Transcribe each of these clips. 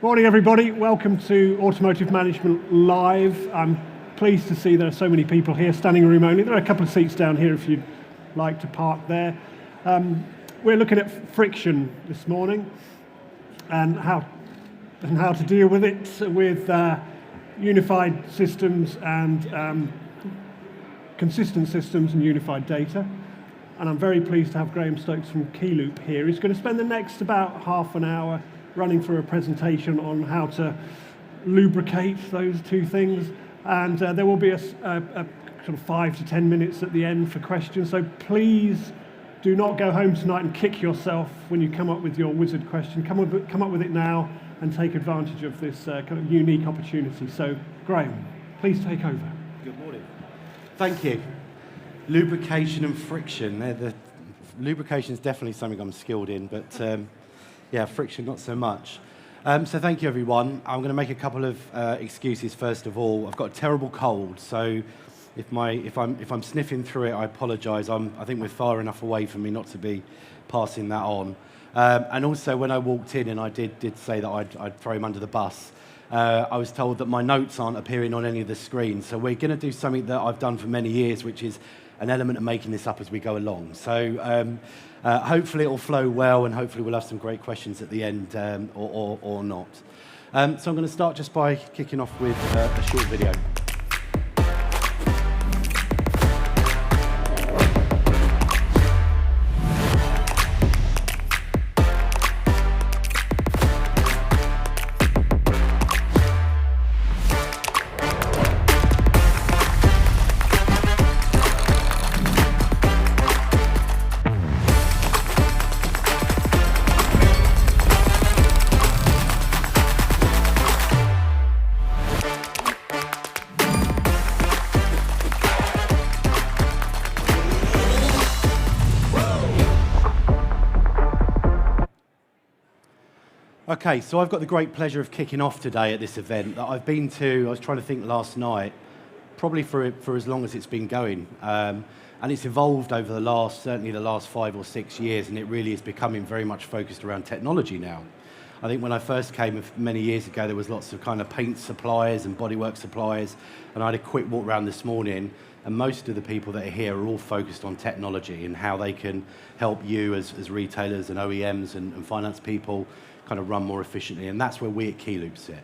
Morning everybody, welcome to Automotive Management Live. I'm pleased to see there are so many people here, standing room only. There are a couple of seats down here if you'd like to park there. We're looking at friction this morning and how to deal with it with unified systems and consistent systems and unified data. And I'm very pleased to have Graham Stokes from Keyloop here. He's going to spend the next about half an hour running through a presentation on how to lubricate those two things. And there will be a sort of 5 to 10 minutes at the end for questions. So please do not go home tonight and kick yourself when you come up with your wizard question. Come up with it now and take advantage of this kind of unique opportunity. So Graham, please take over. Good morning. Thank you. Lubrication and friction. Lubrication is definitely something I'm skilled in, but yeah, friction not so much. So thank you, everyone. I'm going to make a couple of excuses. First of all, I've got a terrible cold, so if I'm sniffing through it, I apologise. I think we're far enough away from me not to be passing that on. And also, when I walked in, and I did say that I'd throw him under the bus. I was told that my notes aren't appearing on any of the screens, so we're going to do something that I've done for many years, which is an element of making this up as we go along. So hopefully it'll flow well, and hopefully we'll have some great questions at the end, or not. So I'm going to start just by kicking off with a short video. Okay, so I've got the great pleasure of kicking off today at this event that I've been to. I was trying to think last night, probably for as long as it's been going, and it's evolved over certainly the last 5 or 6 years, and it really is becoming very much focused around technology now. I think when I first came many years ago, there was lots of kind of paint suppliers and bodywork suppliers, and I had a quick walk around this morning, and most of the people that are here are all focused on technology and how they can help you as retailers and OEMs and finance people kind of run more efficiently, and that's where we at Keyloop sit.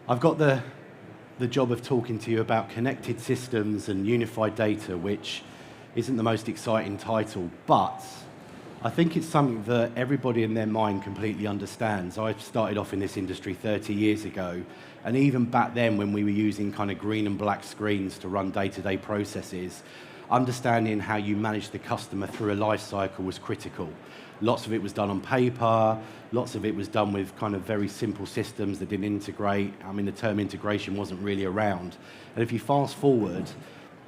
I've got the job of talking to you about connected systems and unified data, which isn't the most exciting title, but I think it's something that everybody in their mind completely understands. I started off in this industry 30 years ago, and even back then when we were using kind of green and black screens to run day-to-day processes, understanding how you manage the customer through a life cycle was critical. Lots of it was done on paper, lots of it was done with kind of very simple systems that didn't integrate. I mean, the term integration wasn't really around. And if you fast forward,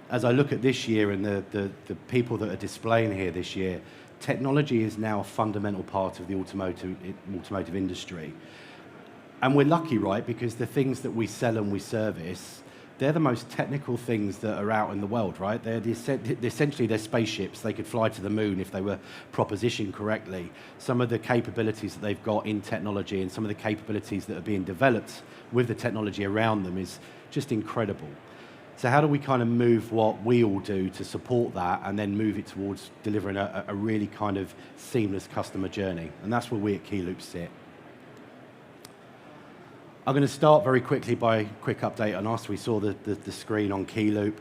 as I look at this year and the people that are displaying here this year, technology is now a fundamental part of the automotive industry. And we're lucky, right, because the things that we sell and we service, they're the most technical things that are out in the world, right? Essentially, they're spaceships. They could fly to the moon if they were propositioned correctly. Some of the capabilities that they've got in technology and some of the capabilities that are being developed with the technology around them is just incredible. So how do we kind of move what we all do to support that and then move it towards delivering a really kind of seamless customer journey? And that's where we at Keyloop sit. I'm going to start very quickly by a quick update on us. We saw the screen on Keyloop.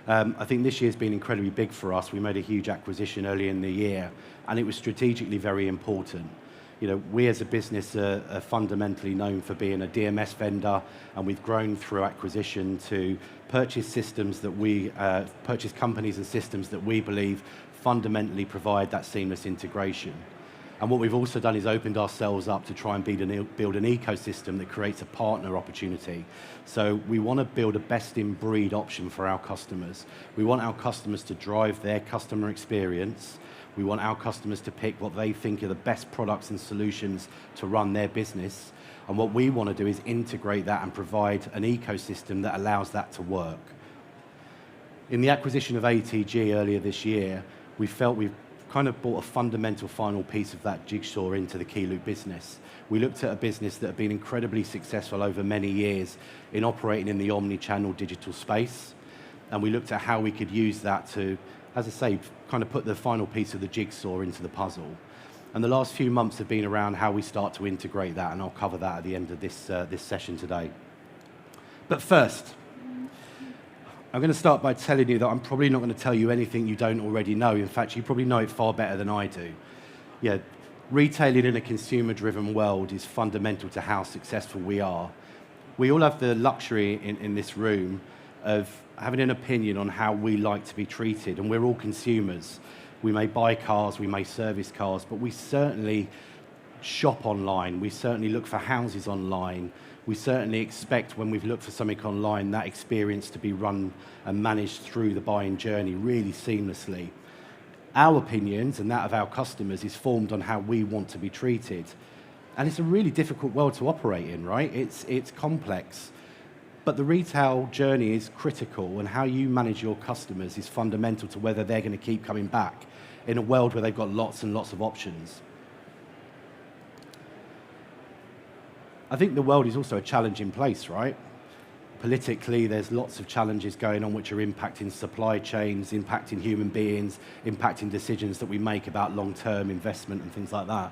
I think this year's been incredibly big for us. We made a huge acquisition early in the year, and it was strategically very important. You know, we as a business are fundamentally known for being a DMS vendor, and we've grown through acquisition to purchase purchase companies and systems that we believe fundamentally provide that seamless integration. And what we've also done is opened ourselves up to try and build an ecosystem that creates a partner opportunity. So we want to build a best-in-breed option for our customers. We want our customers to drive their customer experience. We want our customers to pick what they think are the best products and solutions to run their business. And what we want to do is integrate that and provide an ecosystem that allows that to work. In the acquisition of ATG earlier this year, we felt we've kind of brought a fundamental final piece of that jigsaw into the Keyloop business. We looked at a business that had been incredibly successful over many years in operating in the omni-channel digital space, and we looked at how we could use that to, as I say, kind of put the final piece of the jigsaw into the puzzle. And the last few months have been around how we start to integrate that, and I'll cover that at the end of this session today. But first, I'm going to start by telling you that I'm probably not going to tell you anything you don't already know. In fact, you probably know it far better than I do. Yeah, retailing in a consumer-driven world is fundamental to how successful we are. We all have the luxury in this room of having an opinion on how we like to be treated, and we're all consumers. We may buy cars, we may service cars, but we certainly shop online, we certainly look for houses online, we certainly expect when we've looked for something online that experience to be run and managed through the buying journey really seamlessly. Our opinions and that of our customers is formed on how we want to be treated. And it's a really difficult world to operate in, right? It's complex. But the retail journey is critical, and how you manage your customers is fundamental to whether they're going to keep coming back in a world where they've got lots and lots of options. I think the world is also a challenging place, right? Politically, there's lots of challenges going on which are impacting supply chains, impacting human beings, impacting decisions that we make about long-term investment and things like that.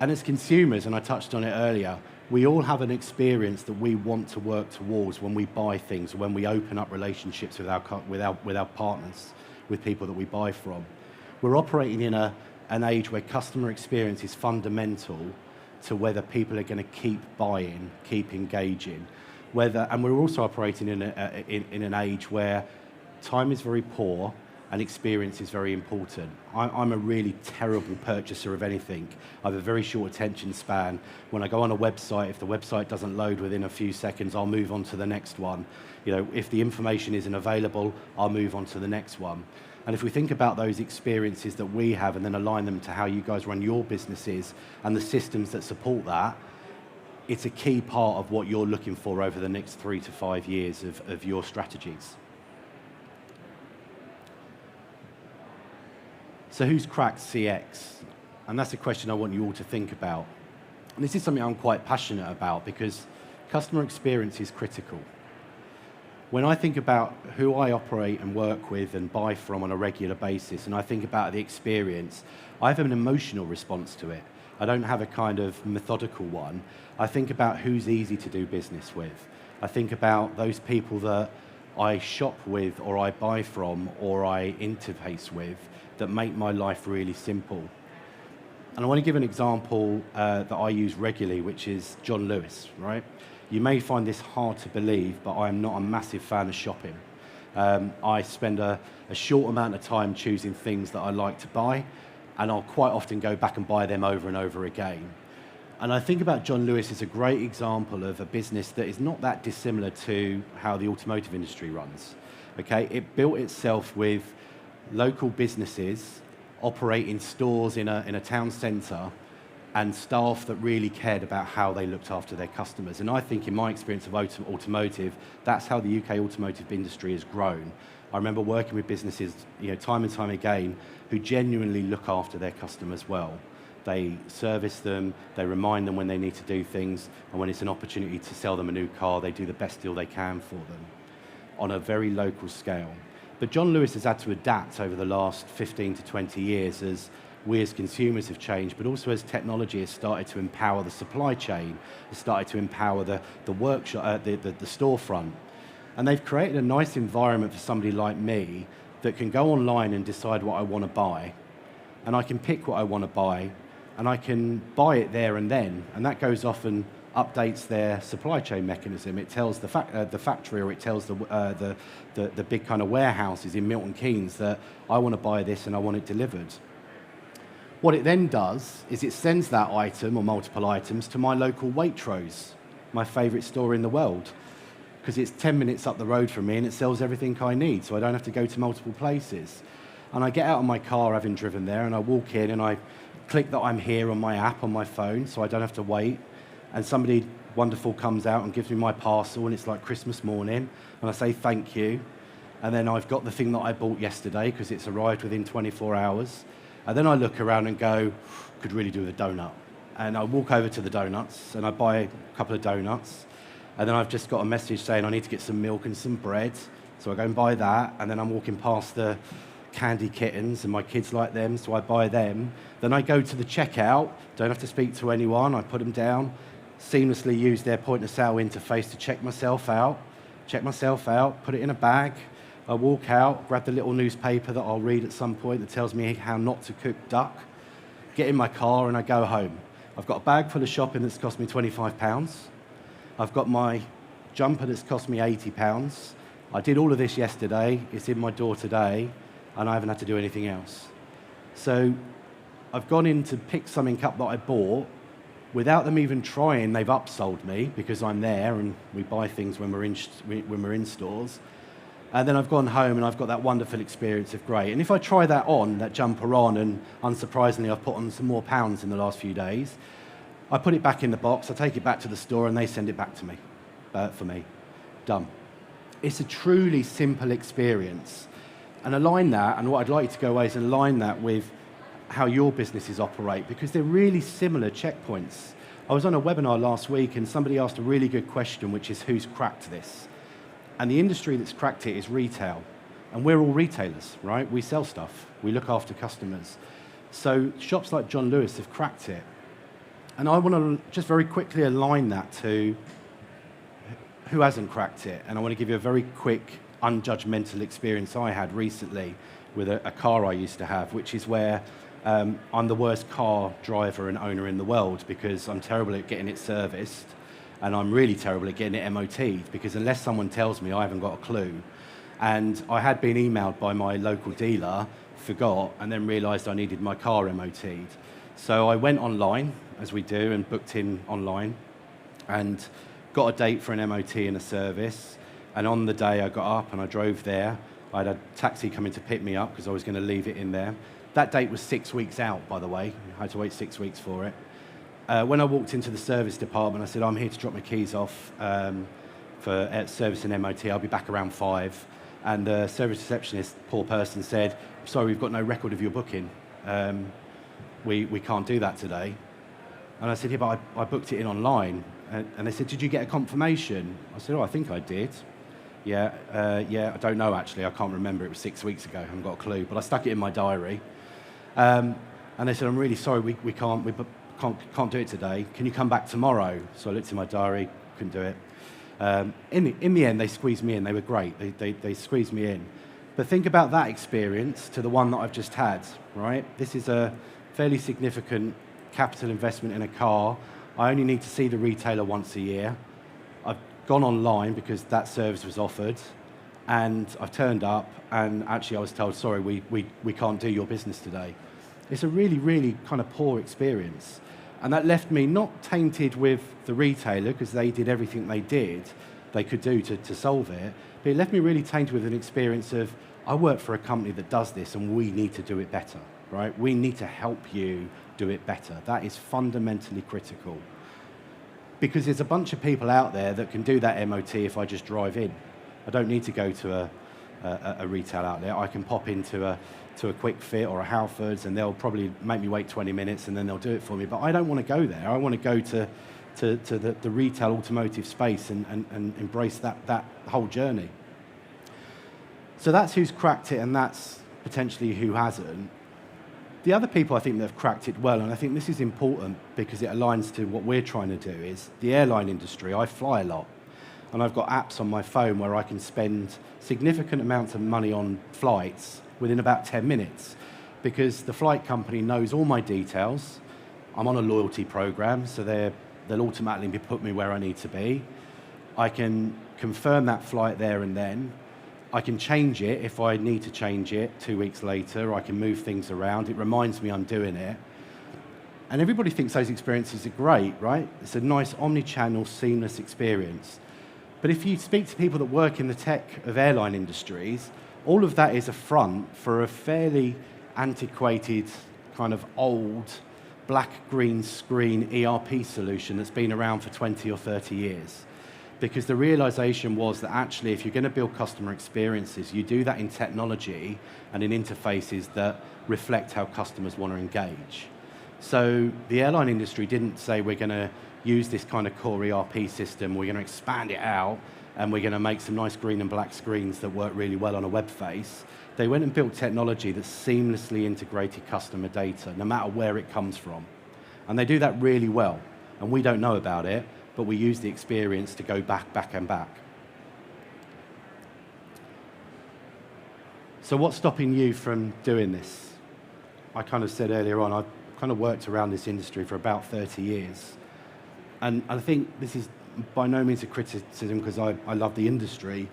And as consumers, and I touched on it earlier, we all have an experience that we want to work towards when we buy things, when we open up relationships with our partners, with people that we buy from. We're operating in an age where customer experience is fundamental to whether people are going to keep buying, keep engaging. And we're also operating in an age where time is very poor and experience is very important. I'm a really terrible purchaser of anything. I have a very short attention span. When I go on a website, if the website doesn't load within a few seconds, I'll move on to the next one. You know, if the information isn't available, I'll move on to the next one. And if we think about those experiences that we have and then align them to how you guys run your businesses and the systems that support that, it's a key part of what you're looking for over the next 3 to 5 years of your strategies. So who's cracked CX? And that's a question I want you all to think about. And this is something I'm quite passionate about because customer experience is critical. When I think about who I operate and work with and buy from on a regular basis, and I think about the experience, I have an emotional response to it. I don't have a kind of methodical one. I think about who's easy to do business with. I think about those people that I shop with or I buy from or I interface with that make my life really simple. And I want to give an example that I use regularly, which is John Lewis, right? You may find this hard to believe, but I am not a massive fan of shopping. I spend a short amount of time choosing things that I like to buy, and I'll quite often go back and buy them over and over again. And I think about John Lewis as a great example of a business that is not that dissimilar to how the automotive industry runs. Okay, it built itself with local businesses operating stores in a town centre and staff that really cared about how they looked after their customers. And I think in my experience of automotive, that's how the UK automotive industry has grown. I remember working with businesses, time and time again, who genuinely look after their customers well. They service them, they remind them when they need to do things, and when it's an opportunity to sell them a new car, they do the best deal they can for them on a very local scale. But John Lewis has had to adapt over the last 15 to 20 years as we as consumers have changed, but also as technology has started to empower the supply chain, has started to empower the workshop, the storefront. And they've created a nice environment for somebody like me that can go online and decide what I want to buy, and I can pick what I want to buy, and I can buy it there and then, and that goes off and updates their supply chain mechanism. It tells the factory, or it tells the big kind of warehouses in Milton Keynes that I want to buy this and I want it delivered. What it then does is it sends that item or multiple items to my local Waitrose, my favourite store in the world, because it's 10 minutes up the road from me and it sells everything I need, so I don't have to go to multiple places. And I get out of my car having driven there and I walk in and I click that I'm here on my app on my phone, so I don't have to wait. And somebody wonderful comes out and gives me my parcel, and it's like Christmas morning, and I say thank you. and then I've got the thing that I bought yesterday because it's arrived within 24 hours, and then I look around and go, could really do with a donut. And I walk over to the donuts, and I buy a couple of donuts, and then I've just got a message saying I need to get some milk and some bread, so I go and buy that, and then I'm walking past the candy kittens, and my kids like them, so I buy them. Then I go to the checkout, don't have to speak to anyone, I put them down, seamlessly use their point-of-sale interface to check myself out, put it in a bag, I walk out, grab the little newspaper that I'll read at some point that tells me how not to cook duck, get in my car, and I go home. I've got a bag full of shopping that's cost me £25. I've got my jumper that's cost me £80. I did all of this yesterday, it's in my door today, and I haven't had to do anything else. So I've gone in to pick something up that I bought. Without them even trying, they've upsold me because I'm there and we buy things when we're in stores. And then I've gone home and I've got that wonderful experience of great. And if I try that jumper on, and unsurprisingly I've put on some more pounds in the last few days, I put it back in the box, I take it back to the store and they send it back to me, for me. Done. It's a truly simple experience. And align that, and what I'd like you to go away is align that with how your businesses operate, because they're really similar checkpoints. I was on a webinar last week and somebody asked a really good question, which is who's cracked this? And the industry that's cracked it is retail. And we're all retailers, right? We sell stuff, we look after customers. So shops like John Lewis have cracked it. And I want to just very quickly align that to who hasn't cracked it. And I want to give you a very quick, unjudgmental experience I had recently with a car I used to have, which is where I'm the worst car driver and owner in the world because I'm terrible at getting it serviced and I'm really terrible at getting it MOT'd because unless someone tells me, I haven't got a clue. And I had been emailed by my local dealer, forgot, and then realised I needed my car MOT'd. So I went online, as we do, and booked in online and got a date for an MOT and a service. And on the day I got up and I drove there. I had a taxi coming to pick me up because I was going to leave it in there. That date was 6 weeks out, by the way. I had to wait 6 weeks for it. When I walked into the service department, I said, I'm here to drop my keys off for service and MOT. I'll be back around 5. And the service receptionist, poor person, said, sorry, we've got no record of your booking. We can't do that today. And I said, yeah, but I booked it in online. And they said, did you get a confirmation? I said, oh, I think I did. Yeah, I don't know actually, I can't remember, it was 6 weeks ago, I haven't got a clue, but I stuck it in my diary. And they said, I'm really sorry, we can't do it today, can you come back tomorrow? So I looked in my diary, couldn't do it. In the end, they squeezed me in, they were great, they squeezed me in. But think about that experience to the one that I've just had, right? This is a fairly significant capital investment in a car. I only need to see the retailer once a year. I've gone online because that service was offered, and I've turned up, and actually I was told, sorry, we can't do your business today. It's a really, really kind of poor experience. And that left me not tainted with the retailer, because they did everything they could do to solve it, but it left me really tainted with an experience of, I work for a company that does this, and we need to do it better, right? We need to help you do it better. That is fundamentally critical. Because there's a bunch of people out there that can do that MOT if I just drive in. I don't need to go to a retail outlet. I can pop into a Quick Fit or a Halfords and they'll probably make me wait 20 minutes and then they'll do it for me. But I don't want to go there. I want to go to the retail automotive space and embrace that whole journey. So that's who's cracked it and that's potentially who hasn't. The other people I think that have cracked it well, and I think this is important because it aligns to what we're trying to do, is the airline industry. I fly a lot, and I've got apps on my phone where I can spend significant amounts of money on flights within about 10 minutes because the flight company knows all my details. I'm on a loyalty program, so they'll automatically put me where I need to be. I can confirm that flight there and then. I can change it if I need to change it 2 weeks later. I can move things around. It reminds me I'm doing it. And everybody thinks those experiences are great, right? It's a nice omni-channel, seamless experience. But if you speak to people that work in the tech of airline industries, all of that is a front for a fairly antiquated, kind of old, black-green screen ERP solution that's been around for 20 or 30 years. because the realization was that actually if you're going to build customer experiences, you do that in technology and in interfaces that reflect how customers want to engage. So the airline industry didn't say we're going to use this kind of core ERP system, we're going to expand it out, and we're going to make some nice green and black screens that work really well on a web face. They went and built technology that seamlessly integrated customer data, no matter where it comes from. And they do that really well. And we don't know about it, but we use the experience to go back, and back. So what's stopping you from doing this? I kind of said earlier on, I've kind of worked around this industry for about 30 years. And I think this is by no means a criticism because I love the industry,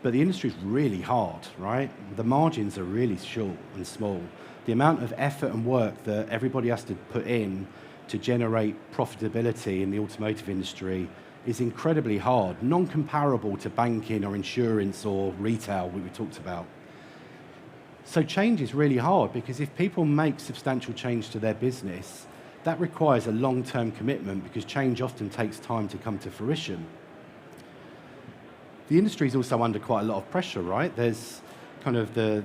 but the industry is really hard, right? The margins are really short and small. The amount of effort and work that everybody has to put in to generate profitability in the automotive industry is incredibly hard, non-comparable to banking or insurance or retail, we talked about. So change is really hard because if people make substantial change to their business, that requires a long-term commitment because change often takes time to come to fruition. The industry is also under quite a lot of pressure, right? There's kind of the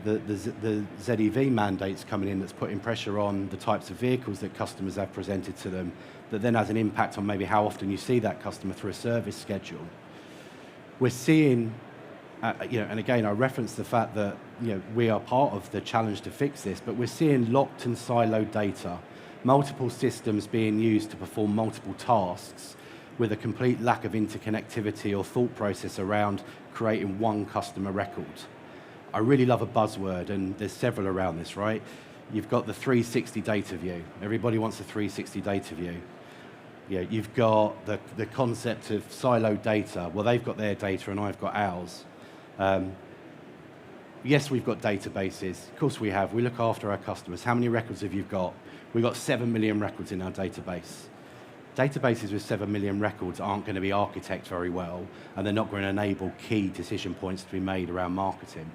ZEV mandates coming in that's putting pressure on the types of vehicles that customers have presented to them that then has an impact on maybe how often you see that customer through a service schedule. We're seeing, and again, I reference the fact that we are part of the challenge to fix this, but we're seeing locked and siloed data, multiple systems being used to perform multiple tasks with a complete lack of interconnectivity or thought process around creating one customer record. I really love a buzzword, and there's several around this, right? You've got the 360 data view. Everybody wants a 360 data view. You've got the concept of siloed data. Well, they've got their data and I've got ours. Yes, we've got databases. Of course we have. We look after our customers. How many records have you got? We've got 7 million records in our database. Databases with 7 million records aren't going to be architected very well, and they're not going to enable key decision points to be made around marketing.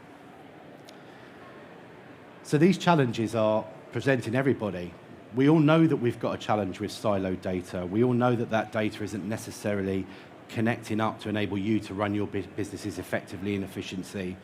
So these challenges are presenting everybody. We all know that we've got a challenge with siloed data. We all know that that data isn't necessarily connecting up to enable you to run your businesses effectively and efficiently.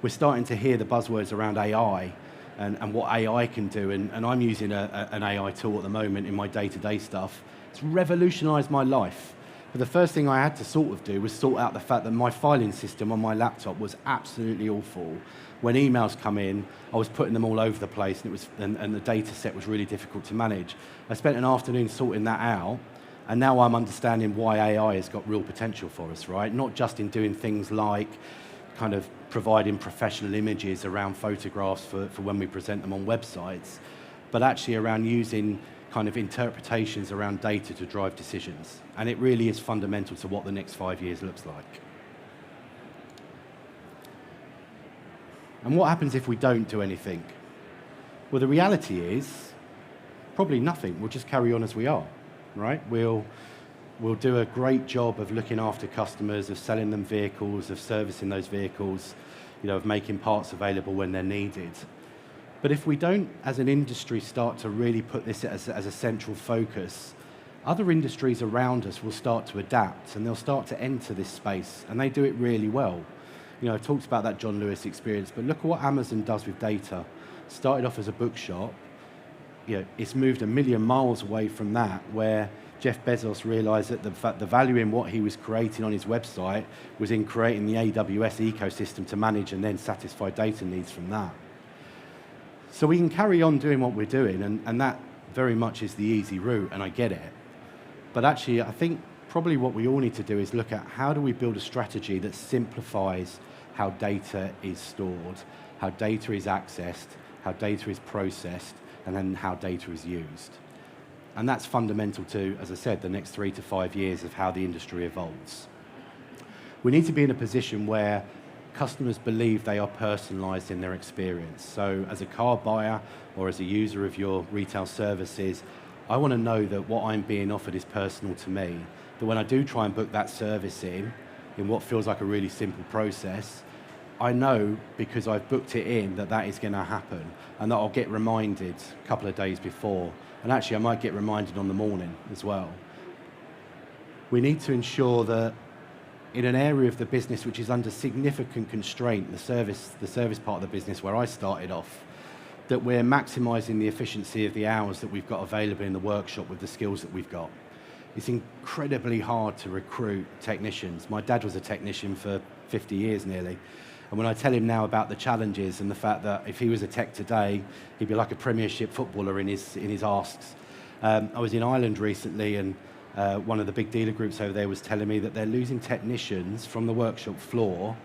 We're starting to hear the buzzwords around AI and what AI can do, and I'm using an AI tool at the moment in my day-to-day stuff. It's revolutionized my life. But the first thing I had to sort of do was sort out the fact that my filing system on my laptop was absolutely awful. When emails come in, I was putting them all over the place, and the data set was really difficult to manage. I spent an afternoon sorting that out, and now I'm understanding why AI has got real potential for us, right? Not just in doing things like kind of providing professional images around photographs for when we present them on websites, but actually around using kind of interpretations around data to drive decisions. And it really is fundamental to what the next 5 years looks like. And what happens if we don't do anything? Well, the reality is probably nothing. We'll just carry on as we are, right? We'll do a great job of looking after customers, of selling them vehicles, of servicing those vehicles, of making parts available when they're needed. But if we don't, as an industry, start to really put this as a central focus, other industries around us will start to adapt and they'll start to enter this space, and they do it really well. I talked about that John Lewis experience, but look at what Amazon does with data. Started off as a bookshop. It's moved a million miles away from that, where Jeff Bezos realized that the value in what he was creating on his website was in creating the AWS ecosystem to manage and then satisfy data needs from that. So we can carry on doing what we're doing, and that very much is the easy route, and I get it. But actually, I think probably what we all need to do is look at how do we build a strategy that simplifies how data is stored, how data is accessed, how data is processed, and then how data is used. And that's fundamental to, as I said, the next 3 to 5 years of how the industry evolves. We need to be in a position where customers believe they are personalized in their experience. So as a car buyer or as a user of your retail services, I want to know that what I'm being offered is personal to me, that when I do try and book that service in what feels like a really simple process, I know because I've booked it in that is going to happen, and that I'll get reminded a couple of days before. And actually, I might get reminded on the morning as well. We need to ensure that in an area of the business which is under significant constraint, the service part of the business where I started off, that we're maximising the efficiency of the hours that we've got available in the workshop with the skills that we've got. It's incredibly hard to recruit technicians. My dad was a technician for 50 years nearly, and when I tell him now about the challenges and the fact that if he was a tech today, he'd be like a Premiership footballer in his asks. I was in Ireland recently, and one of the big dealer groups over there was telling me that they're losing technicians from the workshop floor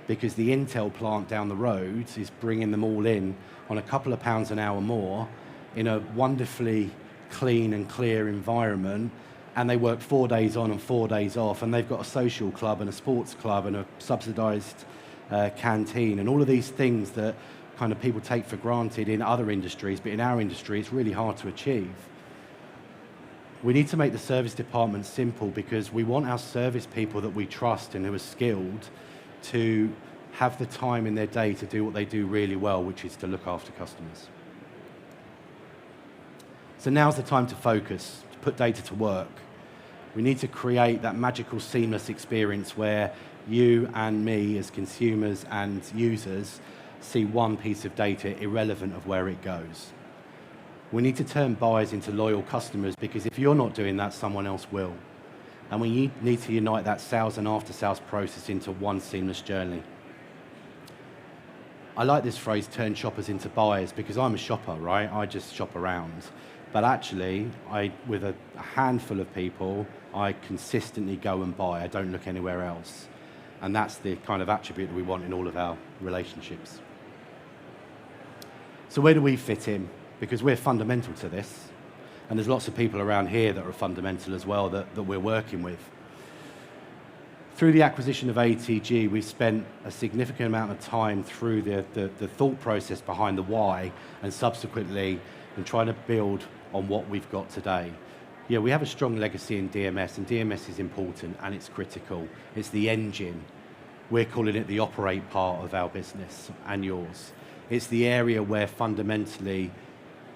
because the Intel plant down the road is bringing them all in on a couple of pounds an hour more in a wonderfully clean and clear environment, and they work 4 days on and 4 days off, and they've got a social club and a sports club and a subsidised canteen and all of these things that kind of people take for granted in other industries, but in our industry it's really hard to achieve. We need to make the service department simple because we want our service people that we trust and who are skilled to have the time in their day to do what they do really well, which is to look after customers. So now's the time to focus, to put data to work. We need to create that magical, seamless experience where you and me as consumers and users see one piece of data irrelevant of where it goes. We need to turn buyers into loyal customers because if you're not doing that, someone else will. And we need to unite that sales and after-sales process into one seamless journey. I like this phrase, turn shoppers into buyers, because I'm a shopper, right? I just shop around. But actually, with a handful of people, I consistently go and buy. I don't look anywhere else. And that's the kind of attribute that we want in all of our relationships. So where do we fit in? Because we're fundamental to this. And there's lots of people around here that are fundamental as well that we're working with. Through the acquisition of ATG, we've spent a significant amount of time through the thought process behind the why and subsequently in trying to build on what we've got today. Yeah, we have a strong legacy in DMS, and DMS is important and it's critical. It's the engine. We're calling it the operate part of our business and yours. It's the area where fundamentally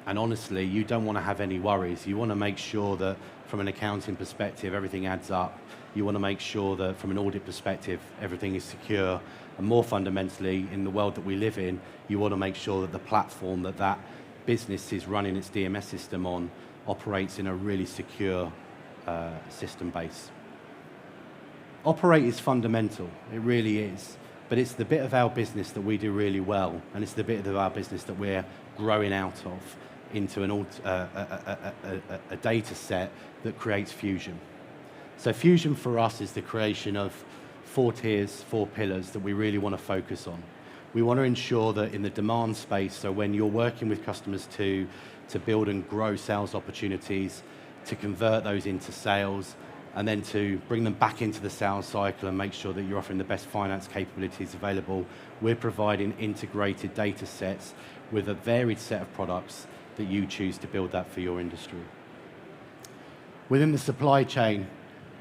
and honestly, you don't want to have any worries. You want to make sure that from an accounting perspective, everything adds up. You want to make sure that from an audit perspective, everything is secure. And more fundamentally, in the world that we live in, you want to make sure that the platform that business is running its DMS system on operates in a really secure system base. Operate is fundamental, it really is. But it's the bit of our business that we do really well, and it's the bit of our business that we're growing out of into a data set that creates Fusion. So Fusion for us is the creation of 4 tiers, 4 pillars that we really want to focus on. We want to ensure that in the demand space, so when you're working with customers to build and grow sales opportunities, to convert those into sales, and then to bring them back into the sales cycle and make sure that you're offering the best finance capabilities available, we're providing integrated data sets with a varied set of products that you choose to build that for your industry. Within the supply chain,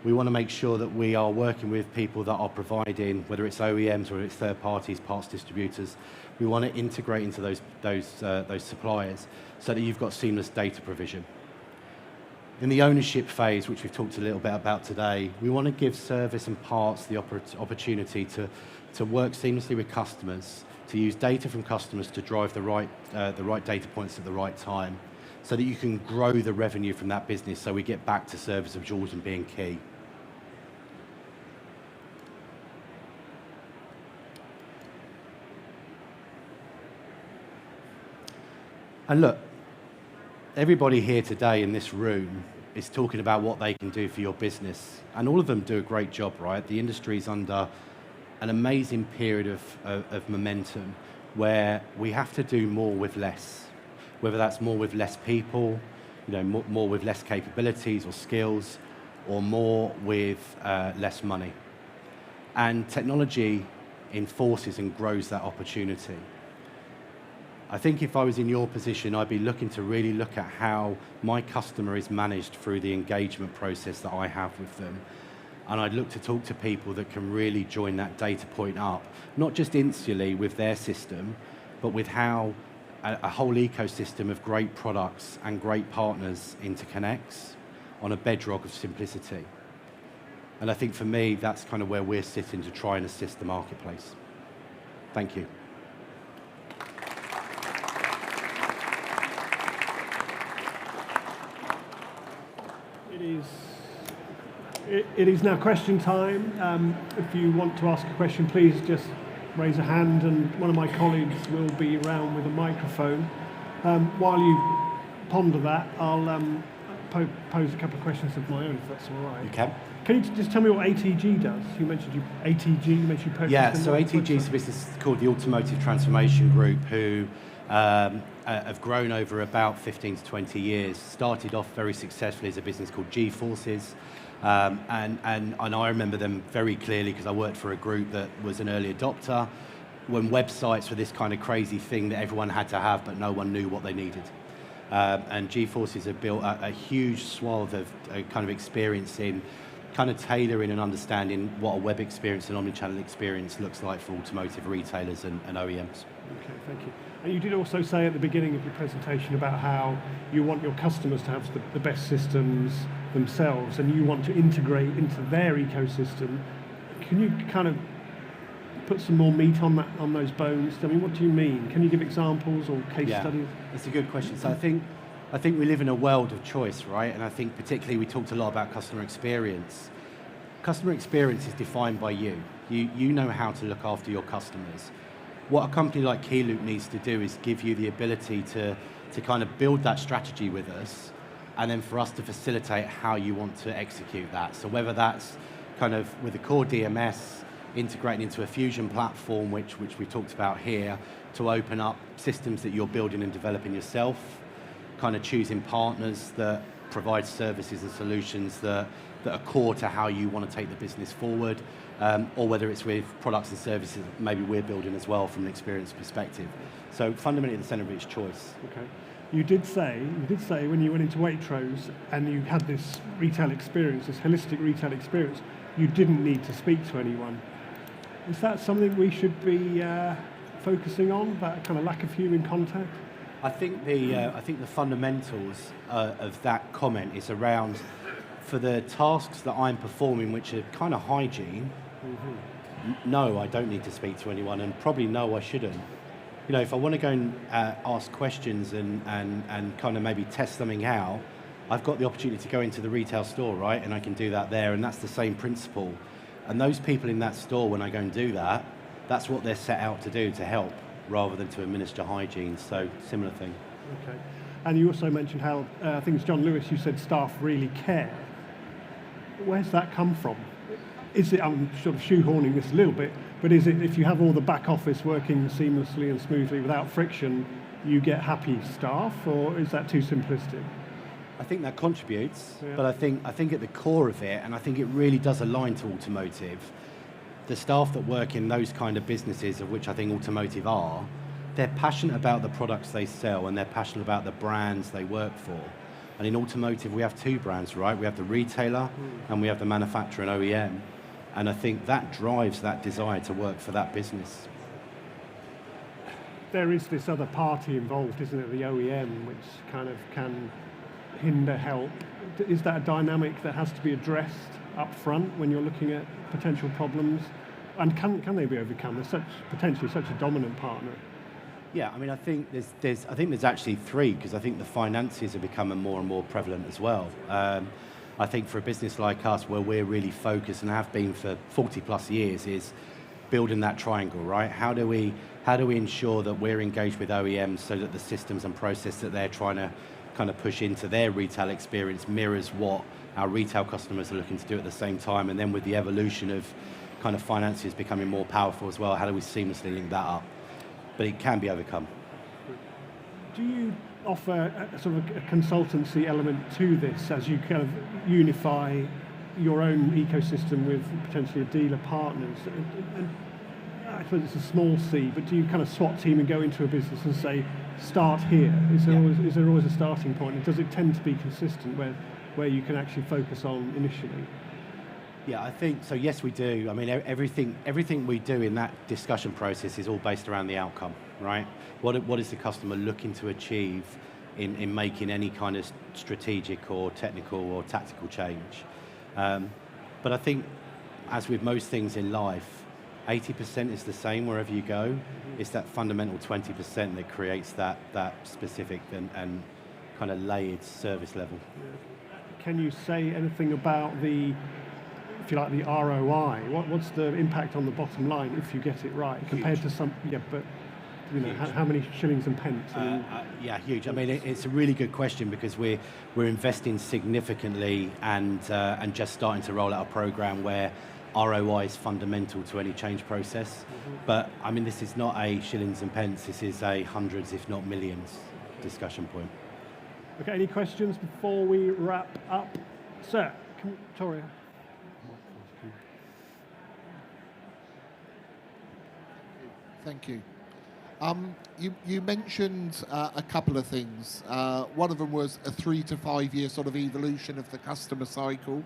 we want to make sure that we are working with people that are providing, whether it's OEMs or it's third parties, parts distributors, we want to integrate into those suppliers so that you've got seamless data provision. In the ownership phase, which we've talked a little bit about today, we want to give service and parts the opportunity to work seamlessly with customers, to use data from customers to drive the right data points at the right time, so that you can grow the revenue from that business so we get back to service absorption being key. And look, everybody here today in this room is talking about what they can do for your business. And all of them do a great job, right? The industry's under an amazing period of momentum where we have to do more with less. Whether that's more with less people, more with less capabilities or skills, or more with less money. And technology enforces and grows that opportunity. I think if I was in your position, I'd be looking to really look at how my customer is managed through the engagement process that I have with them. And I'd look to talk to people that can really join that data point up, not just instantly with their system, but with how a whole ecosystem of great products and great partners interconnects on a bedrock of simplicity. And I think for me, that's kind of where we're sitting to try and assist the marketplace. Thank you. It is now question time. If you want to ask a question, please just raise a hand and one of my colleagues will be around with a microphone. While you ponder that, I'll pose a couple of questions of my own, if that's all right. You can. Can you just tell me what ATG does? You mentioned ATG makes you purchase. Yeah, so ATG is a business called the Automotive Transformation Group, who have grown over about 15 to 20 years. Started off very successfully as a business called G-Forces, and I remember them very clearly because I worked for a group that was an early adopter when websites were this kind of crazy thing that everyone had to have, but no one knew what they needed. And G-Forces have built a huge swath of kind of experience in kind of tailoring and understanding what a web experience and omnichannel experience looks like for automotive retailers and OEMs. Okay, thank you. And you did also say at the beginning of your presentation about how you want your customers to have the best systems themselves and you want to integrate into their ecosystem. Can you kind of put some more meat on those bones? I mean, what do you mean? Can you give examples or case studies? That's a good question. So I think we live in a world of choice, right? And I think particularly we talked a lot about customer experience. Customer experience is defined by you. You know how to look after your customers. What a company like Keyloop needs to do is give you the ability to kind of build that strategy with us, and then for us to facilitate how you want to execute that. So whether that's kind of with the core DMS, integrating into a Fusion platform, which we talked about here, to open up systems that you're building and developing yourself, kind of choosing partners that provide services and solutions that are core to how you want to take the business forward, or whether it's with products and services that maybe we're building as well from an experience perspective. So fundamentally at the center of it is choice. Okay. You did say when you went into Waitrose and you had this retail experience, this holistic retail experience, you didn't need to speak to anyone. Is that something we should be focusing on, that kind of lack of human contact? I think the fundamentals of that comment is around, for the tasks that I'm performing, which are kind of hygiene. No, I don't need to speak to anyone, and probably no, I shouldn't. You know, if I want to go and ask questions and kind of maybe test something out, I've got the opportunity to go into the retail store, right? And I can do that there, and that's the same principle. And those people in that store, when I go and do that, that's what they're set out to do, to help, rather than to administer hygiene. So similar thing. Okay. And you also mentioned how, I think it's John Lewis, you said staff really care. Where's that come from? Is it, I'm sort of shoehorning this a little bit, but is it if you have all the back office working seamlessly and smoothly without friction, you get happy staff, or is that too simplistic? I think that contributes, but I think at the core of it, and I think it really does align to automotive, the staff that work in those kind of businesses, of which I think automotive are, they're passionate about the products they sell and they're passionate about the brands they work for. And in automotive, we have two brands, right? We have the retailer and we have the manufacturer and OEM. And I think that drives that desire to work for that business. There is this other party involved, isn't it? The OEM, which kind of can hinder help. Is that a dynamic that has to be addressed up front when you're looking at potential problems? And can they be overcome? They're potentially such a dominant partner. Yeah, I mean, I think there's actually three, because I think the finances are becoming more and more prevalent as well. I think for a business like us, where we're really focused and have been for 40 plus years, is building that triangle, right? How do we ensure that we're engaged with OEMs so that the systems and process that they're trying to kind of push into their retail experience mirrors what our retail customers are looking to do at the same time? And then with the evolution of kind of finances becoming more powerful as well, how do we seamlessly link that up? But it can be overcome. Do you offer a sort of a consultancy element to this as you kind of unify your own ecosystem with potentially dealer partners? And I suppose it's a small C, but do you kind of SWAT team and go into a business and say, start here? Is there always a starting point? And does it tend to be consistent where you can actually focus on initially? Yeah, I think so. Yes, we do. I mean, everything we do in that discussion process is all based around the outcome, right? What is the customer looking to achieve in making any kind of strategic or technical or tactical change? But I think, as with most things in life, 80% is the same wherever you go. It's that fundamental 20% that creates that specific and kind of layered service level. Can you say anything about the, if you like, the ROI? What's the impact on the bottom line if you get it right compared to some? Yeah, but you know, how many shillings and pence? Yeah, huge. I mean, it's a really good question because we're investing significantly and just starting to roll out a program where ROI is fundamental to any change process. But I mean, this is not a shillings and pence. This is a hundreds, if not millions, discussion point. Okay, any questions before we wrap up? Sir, Victoria. Thank you. You mentioned a couple of things. One of them was a 3 to 5 year sort of evolution of the customer cycle.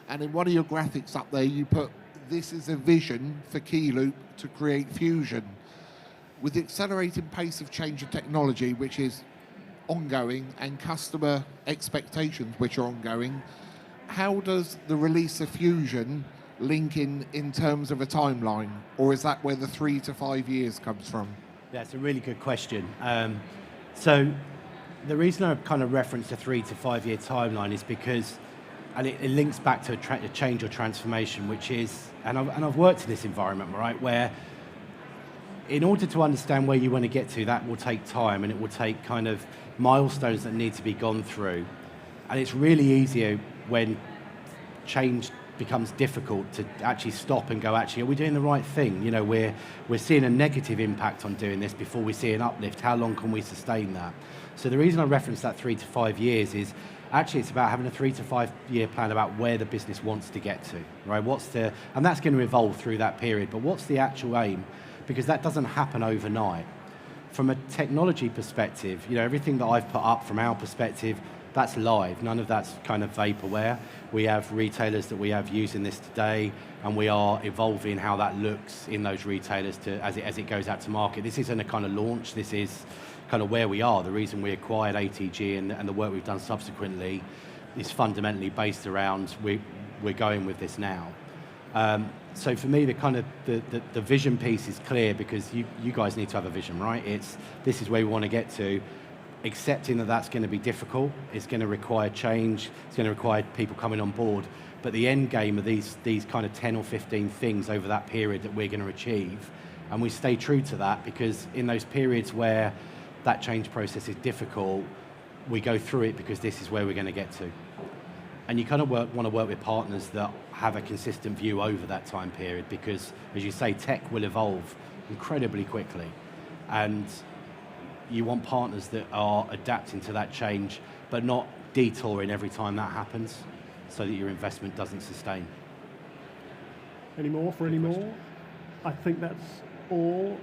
And in one of your graphics up there, you put, this is a vision for Keyloop to create fusion. With the accelerating pace of change of technology, which is ongoing, and customer expectations, which are ongoing, how does the release of fusion link in terms of a timeline? Or is that where the 3 to 5 years comes from? That's a really good question. So the reason I kind of referenced a 3 to 5 year timeline is because, and it links back to a change or transformation, which is, and I've worked in this environment, right, where in order to understand where you want to get to, that will take time and it will take kind of milestones that need to be gone through. And it's really easier when change becomes difficult to actually stop and go, actually, are we doing the right thing? You know, we're seeing a negative impact on doing this before we see an uplift. How long can we sustain that? So the reason I referenced that 3 to 5 years is actually it's about having a 3 to 5 year plan about where the business wants to get to, right? And that's going to evolve through that period, but what's the actual aim? Because that doesn't happen overnight. From a technology perspective, you know, everything that I've put up from our perspective, that's live. None of that's kind of vaporware. We have retailers that we have using this today, and we are evolving how that looks in those retailers as it goes out to market. This isn't a kind of launch. This is kind of where we are. The reason we acquired ATG and the work we've done subsequently is fundamentally based around we're going with this now. So for me, the kind of the vision piece is clear because you guys need to have a vision, right? This is where we want to get to. Accepting that that's going to be difficult, it's going to require change, it's going to require people coming on board. But the end game of these kind of 10 or 15 things over that period that we're going to achieve, and we stay true to that because in those periods where that change process is difficult, we go through it because this is where we're going to get to. And you kind of want to work with partners that have a consistent view over that time period because, as you say, tech will evolve incredibly quickly. And you want partners that are adapting to that change, but not detouring every time that happens so that your investment doesn't sustain. Any more for any more? I think that's all.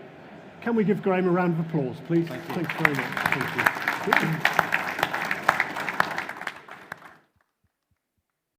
Can we give Graham a round of applause, please? Thank you. Thanks very much. Thank you.